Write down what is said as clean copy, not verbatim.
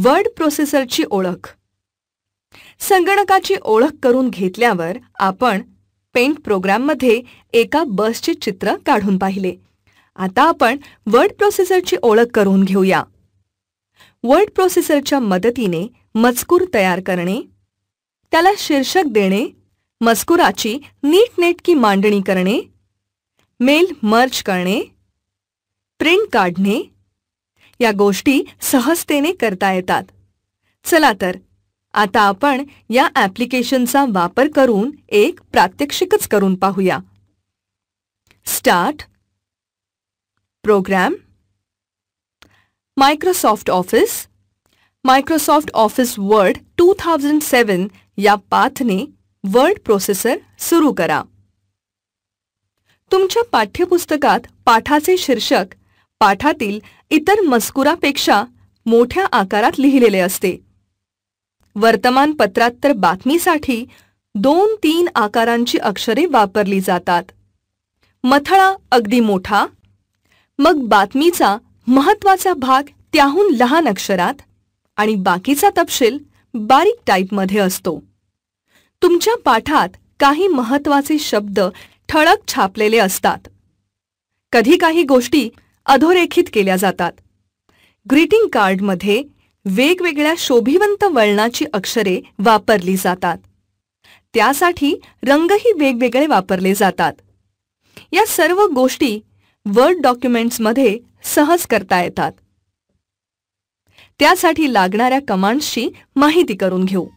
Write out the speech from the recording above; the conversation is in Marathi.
वर्ड प्रोसेसरची ओळख. संगणकाची ओळख करून घेतल्यावर आपण पेंट प्रोग्राममध्ये एका बसचे चित्र काढून पाहिले. आता आपण वर्ड प्रोसेसरची ओळख करून घेऊया. वर्ड प्रोसेसरच्या मदतीने मजकूर तयार करणे, त्याला शीर्षक देणे, मजकुराची नीटनेटकी मांडणी करणे, मेल मर्ज करणे, प्रिंट काढणे या गोष्टी सहजतेने करता येतात. चला तर आता आपण या ॲप्लिकेशनचा वापर करून एक प्रात्यक्षिकच करून पाहूया. Start, program, Microsoft Office, Microsoft Office Word 2007 या पाथने वर्ड प्रोसेसर सुरू करा. तुमच्या पाठ्यपुस्तकात पाठाचे शीर्षक पाठातील इतर मजकुरापेक्षा मोठ्या आकारात लिहिलेले असते. वर्तमानपत्रात तर बातमीसाठी 2-3 आकारांची अक्षरे वापरली जातात. मथळा अगदी मोठा, मग बातमीचा महत्त्वाचा भाग त्याहून लहान अक्षरात आणि बाकीचा तपशील बारीक टाईपमध्ये असतो. तुमच्या पाठात काही महत्त्वाचे शब्द ठळक छापलेले असतात. कधी काही गोष्टी अधोरेखित केल्या जातात. ग्रीटिंग कार्डमध्ये वेगवेगळ्या शोभिवंत वळणाची अक्षरे वापरली जातात. त्यासाठी रंगही वेगवेगळे वापरले जातात. या सर्व गोष्टी वर्ड डॉक्युमेंट्समध्ये सहज करता येतात. त्यासाठी लागणाऱ्या कमांड्सची माहिती करून घेऊ.